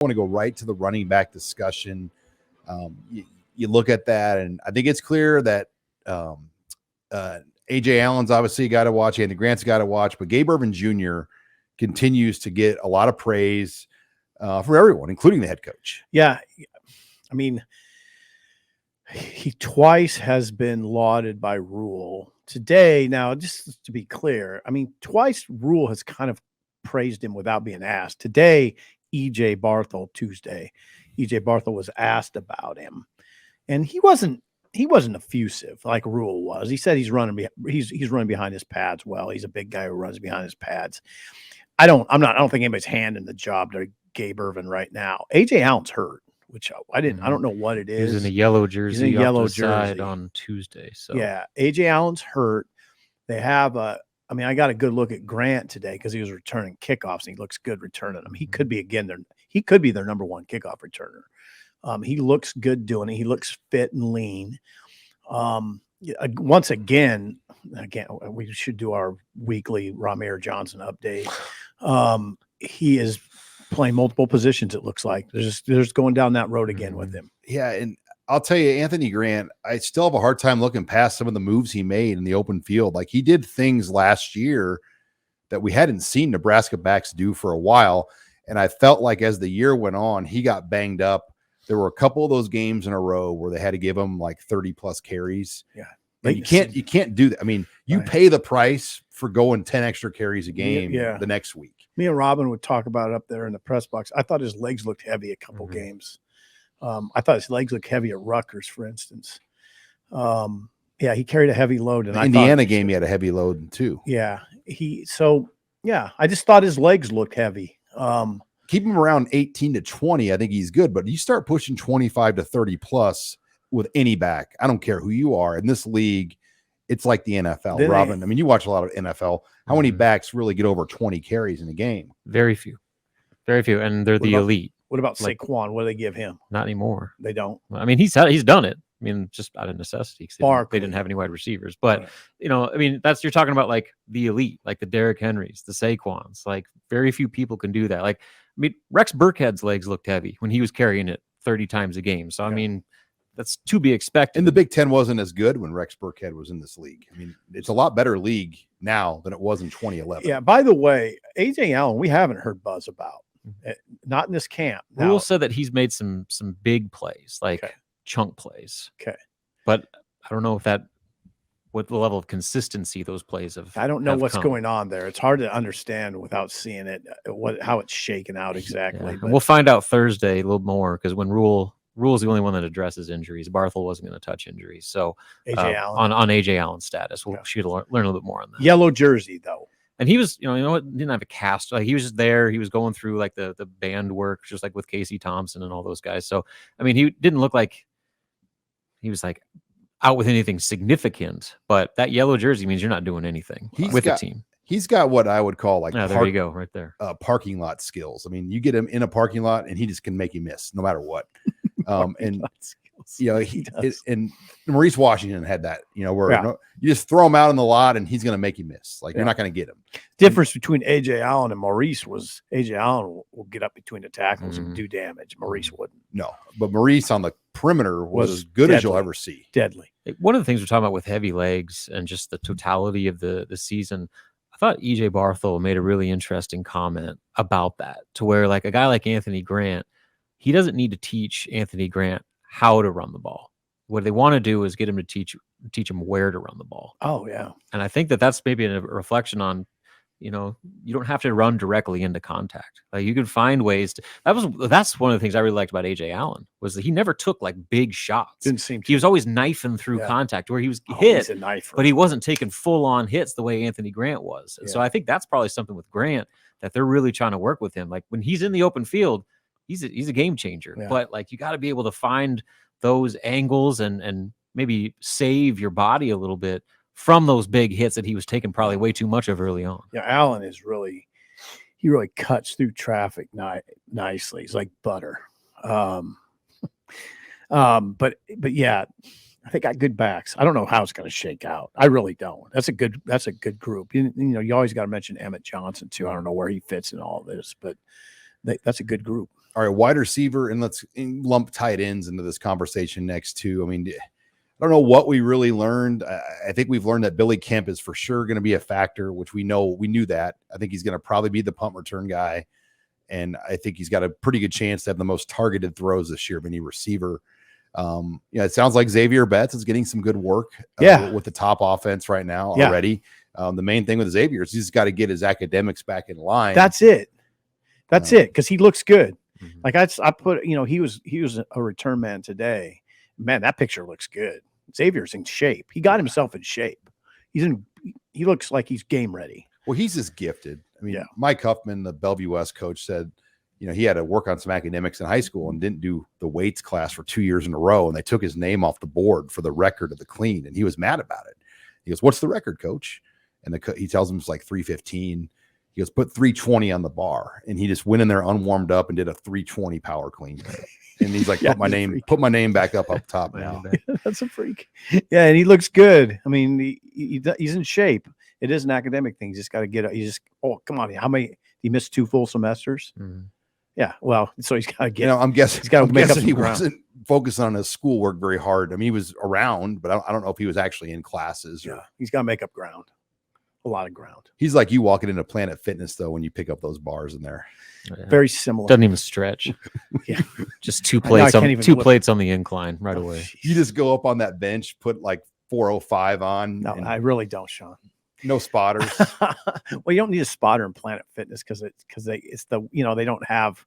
want to go right to the running back discussion. You look at that, and I think it's clear that A.J. Allen's obviously got to watch, Andy Grant's got to watch, but Gabe Ervin Jr. continues to get a lot of praise for everyone, including the head coach. Yeah. I mean, he twice has been lauded by Rule. Today, now, just to be clear, I mean, twice Rule has kind of praised him without being asked. Today, E.J. Barthel, Tuesday, E.J. Barthel was asked about him, and he wasn't effusive like Rule was. He said he's running behind his pads well. He's a big guy who runs behind his pads. I don't think anybody's handing the job to Gabe Ervin right now. A.J. Allen's hurt, which I don't know what it is. He's in a yellow jersey. He's in a yellow jersey on Tuesday. So yeah, A.J. Allen's hurt. They have I got a good look at Grant today because he was returning kickoffs and he looks good returning them. He could be their number one kickoff returner. He looks good doing it. He looks fit and lean. Once again, we should do our weekly Ramir Johnson update. He is playing multiple positions. It looks like they're just going down that road again with him. Yeah. And I'll tell you, Anthony Grant, I still have a hard time looking past some of the moves he made in the open field. Like he did things last year that we hadn't seen Nebraska backs do for a while. And I felt like as the year went on, he got banged up. There were a couple of those games in a row where they had to give him like 30 plus carries. Yeah. And you can't do that. I mean, you pay the price for going 10 extra carries a game the next week. Me and Robin would talk about it up there in the press box. I thought his legs looked heavy a couple games. I thought his legs looked heavy at Rutgers, for instance. He carried a heavy load. And the Indiana game, he had a heavy load too. Yeah. I just thought his legs looked heavy. Keep him around 18 to 20. I think he's good, but you start pushing 25 to 30 plus with any back. I don't care who you are in this league. It's like the NFL, Robin. I mean, you watch a lot of NFL. How many backs really get over 20 carries in a game? Very few. And they're the elite. What about Saquon? What do they give him? Not anymore. They don't. I mean, he's done it. I mean, just out of necessity. They didn't have any wide receivers. But, you're talking about like the elite, like the Derrick Henrys, the Saquons. Like very few people can do that. Like, I mean, Rex Burkhead's legs looked heavy when he was carrying it 30 times a game. So, I mean, that's to be expected. And the Big Ten wasn't as good when Rex Burkhead was in this league. I mean, it's a lot better league now than it was in 2011. Yeah, by the way, A.J. Allen, we haven't heard buzz about. Not in this camp. Rule said that he's made some big plays, like chunk plays. Okay. But I don't know what the level of consistency those plays have. I don't know what's going on there. It's hard to understand without seeing it, how it's shaken out exactly. Yeah. And we'll find out Thursday a little more because when Rule's the only one that addresses injuries. Barthel wasn't going to touch injuries. So A.J. Allen. on A.J. Allen's status, we'll learn a little bit more on that. Yellow jersey, though. And he was, didn't have a cast. Like he was just there. He was going through like the band work, just like with Casey Thompson and all those guys. So, I mean, he didn't look like he was like out with anything significant, but that yellow jersey means you're not doing anything with the team. He's got what I would call like there you go, right there. Parking lot skills. I mean, you get him in a parking lot and he just can make you miss no matter what. And and Maurice Washington had that, where you just throw him out in the lot and he's going to make you miss. Like you're not going to get him. Difference between A.J. Allen and Maurice was A.J. Allen will get up between the tackles and do damage. Maurice wouldn't. No, but Maurice on the perimeter was as good as you'll ever see. Deadly. One of the things we're talking about with heavy legs and just the totality of the season, I thought E.J. Barthel made a really interesting comment about that, to where like a guy like Anthony Grant, he doesn't need to teach Anthony Grant how to run the ball. What they want to do is get him to teach him where to run the ball. Oh, yeah. And I think that's maybe a reflection on, you don't have to run directly into contact. Like you can find ways to. That's one of the things I really liked about A.J. Allen was that he never took like big shots. Didn't seem to. He was always knifing through contact where he was hit, he's a knifer. but he wasn't taking full on hits the way Anthony Grant was. And so I think that's probably something with Grant that they're really trying to work with him. Like when he's in the open field, he's a game changer. Yeah. But like you got to be able to find those angles and maybe save your body a little bit from those big hits that he was taking probably way too much of early on. Yeah, Allen is really cuts through traffic nicely. He's like butter. But yeah, I think got good backs. I don't know how it's going to shake out. I really don't. That's a good group. You always got to mention Emmett Johnson too. I don't know where he fits in all this, but that's a good group. All right, wide receiver, and let's lump tight ends into this conversation next too. I mean, I don't know what we really learned. I think we've learned that Billy Kemp is for sure going to be a factor, which we knew that. I think he's going to probably be the punt return guy. And I think he's got a pretty good chance to have the most targeted throws this year of any receiver. It sounds like Xavier Betts is getting some good work with the top offense right now already. The main thing with Xavier is he's got to get his academics back in line. That's it. That's it. Because he looks good. Mm-hmm. Like I put, he was a return man today. Man, that picture looks good. Xavier's in shape. He got himself in shape. He looks like he's game ready. Well, he's just gifted. I mean, Mike Huffman, the Bellevue West coach, said, he had to work on some academics in high school and didn't do the weights class for 2 years in a row. And they took his name off the board for the record of the clean. And he was mad about it. He goes, "What's the record, coach?" And he tells him it's like 315. He goes, "Put 320 on the bar." And he just went in there unwarmed up and did a 320 power clean. And he's like, put my name back up top now. That's a freak. Yeah. And he looks good. I mean, he's in shape. It is an academic thing. He's just got to get it. Come on. How many? He missed 2 full semesters. Mm-hmm. Yeah. Well, so he's got to get. I'm guessing. He's got to make up he wasn't focusing on his schoolwork very hard. I mean, he was around, but I don't know if he was actually in classes. He's got to make up ground. A lot of ground. He's like you walking into Planet Fitness though when you pick up those bars in there. Yeah. Very similar. Doesn't even stretch. Yeah. Just two plates on the incline right away. You just go up on that bench, put like 405 on. No, I really don't, Sean. No spotters. Well, you don't need a spotter in Planet Fitness because they don't have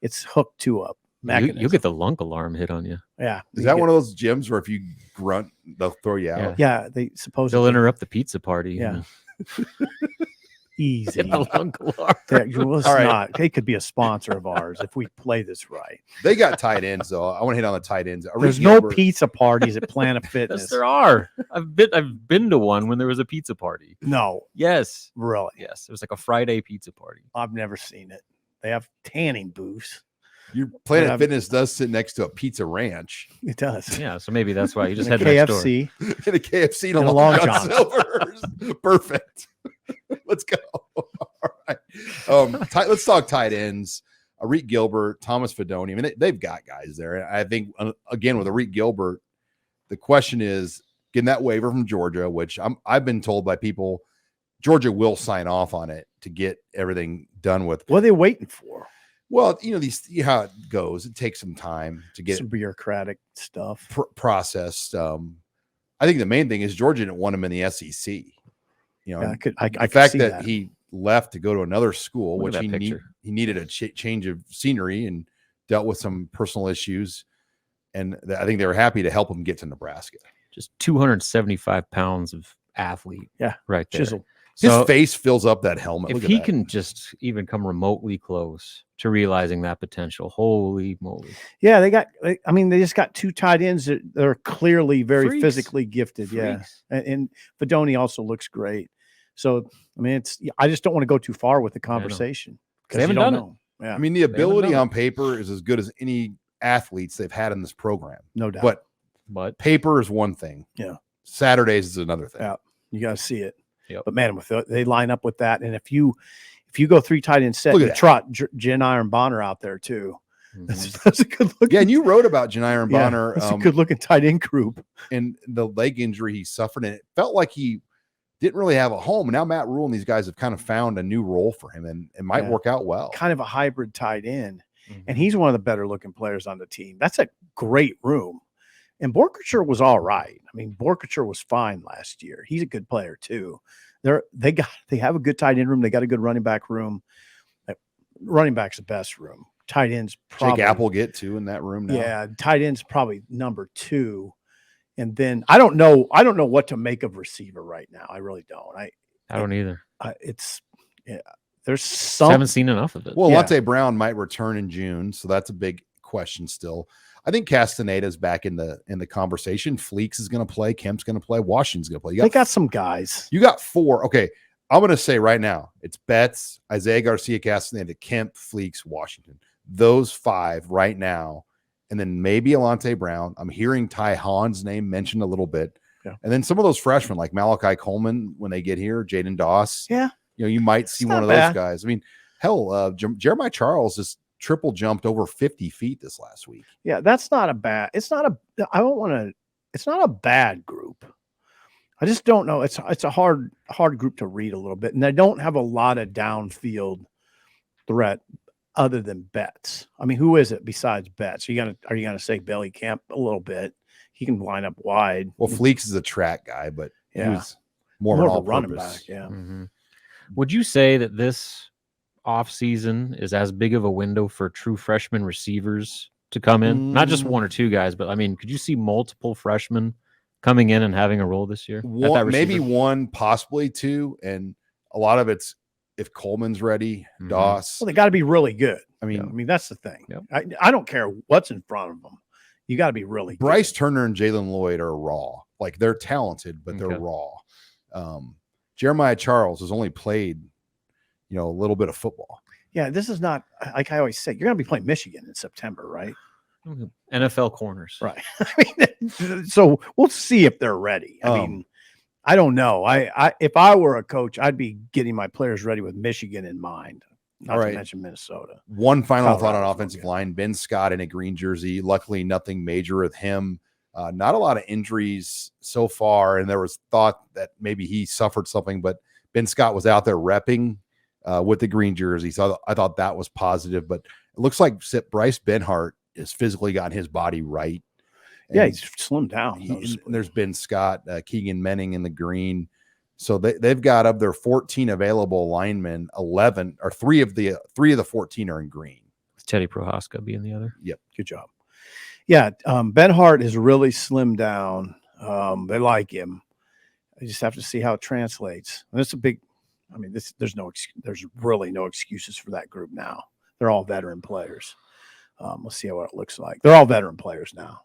it's hooked to a mechanism. You'll get the lunk alarm hit on you. Yeah. Is that one of those gyms where if you grunt, they'll throw you out? Yeah, they'll interrupt the pizza party. Yeah. Easy. Get the lunk alarm. They could be a sponsor of ours if we play this right. They got tight ends though. I want to hit on the tight ends. There's no pizza parties at Planet Fitness. Yes, there are. I've been to one when there was a pizza party. No. Yes. Really? Yes. It was like a Friday pizza party. I've never seen it. They have tanning booths. Your Planet Fitness does sit next to a pizza ranch. It does. Yeah, so maybe that's why you just had KFC. And a KFC and a Long John Silver's. Perfect. Let's go. All right. Let's talk tight ends. Arik Gilbert, Thomas Fedoni. I mean, they've got guys there. And I think, again, with Arik Gilbert, the question is getting that waiver from Georgia, which I've been told by people Georgia will sign off on it to get everything done with. What are they waiting for? Well, how it goes. It takes some time to get some bureaucratic stuff processed. I think the main thing is Georgia didn't want him in the SEC. The fact that he left to go to another school, which he needed a change of scenery and dealt with some personal issues. And I think they were happy to help him get to Nebraska. Just 275 pounds of athlete. Yeah. Right there. Chisel. His face fills up that helmet. If he can just even come remotely close to realizing that potential, holy moly. Yeah, they just got 2 tight ends that are clearly very physically gifted. Freaks. Yeah. And Fedoni also looks great. So, I mean, I just don't want to go too far with the conversation. Because they haven't done it. Yeah. I mean, the ability on paper is as good as any athletes they've had in this program. No doubt. But paper is one thing. Yeah. Saturdays is another thing. Yeah. You got to see it. Yep. But man, they line up with that, and if you go 3 tight end set, you trot Jen Iron Bonner out there too. Mm-hmm. That's a good look. Yeah, and you wrote about Jen Iron Bonner. That's a good looking tight end group. And the leg injury he suffered, and it felt like he didn't really have a home. And now Matt Rule and these guys have kind of found a new role for him, and it might work out well. Kind of a hybrid tight end, and he's one of the better looking players on the team. That's a great room. And Borkacher was all right. I mean, Borkacher was fine last year. He's a good player too. They have a good tight end room. They got a good running back room. Running back's the best room. Tight ends probably Jake Applegate too in that room now. Yeah, tight end's probably number 2. And then I don't know what to make of receiver right now. I really don't. I don't either. There's some haven't seen enough of it. Well, Lante Brown might return in June, so that's a big question still. I think Castaneda's back in the conversation. Fleeks is going to play. Kemp's going to play. Washington's going to play. They got some guys. You got 4. Okay, I'm going to say right now, it's Betts, Isaiah Garcia, Castaneda, Kemp, Fleeks, Washington. Those 5 right now, and then maybe Alante Brown. I'm hearing Ty Hahn's name mentioned a little bit. Yeah. And then some of those freshmen like Malachi Coleman when they get here, Jaden Doss. Yeah. You might see one of those guys. I mean, hell, Jeremiah Charles just triple jumped over 50 feet this last week. Yeah, that's not a bad. It's not a. I don't want to. It's not a bad group. I just don't know. It's a hard group to read a little bit, and they don't have a lot of downfield threat other than Betts. I mean, who is it besides Betts? Are you gonna say Belly Camp a little bit? He can line up wide. Well, Fleeks is a track guy, but he was more of of a an running all-purpose. back. Yeah. Mm-hmm. Would you say that this offseason is as big of a window for true freshman receivers to come in? Not just one or two guys, but I mean, could you see multiple freshmen coming in and having a role this year? Maybe one, possibly two, and a lot of it's if Coleman's ready, Doss. Well, they got to be really good. I mean, that's the thing. Yep. I don't care what's in front of them. You got to be really Bryce good. Turner and Jalen Lloyd are raw. Like, they're talented, but they're raw. Jeremiah Charles has only played, a little bit of football. Yeah, this is not, like I always say, you're going to be playing Michigan in September, right? NFL corners. Right. So we'll see if they're ready. I mean, I don't know. If I were a coach, I'd be getting my players ready with Michigan in mind. Not to mention Minnesota. One final thought on offensive line. Ben Scott in a green jersey. Luckily, nothing major with him. Not a lot of injuries so far, and there was thought that maybe he suffered something, but Ben Scott was out there repping with the green jersey. So I thought that was positive, but it looks like Bryce Benhart has physically gotten his body right. And he's slimmed down. There's Ben Scott, Keegan Menning in the green. So they've got, of their 14 available linemen, 11 or three of the 14 are in green. With Teddy Prohaska being the other. Yep. Good job. Yeah. Benhart is really slimmed down. They like him. I just have to see how it translates. And it's a big, there's really no excuses for that group now. They're all veteran players. Let's see what it looks like. They're all veteran players now.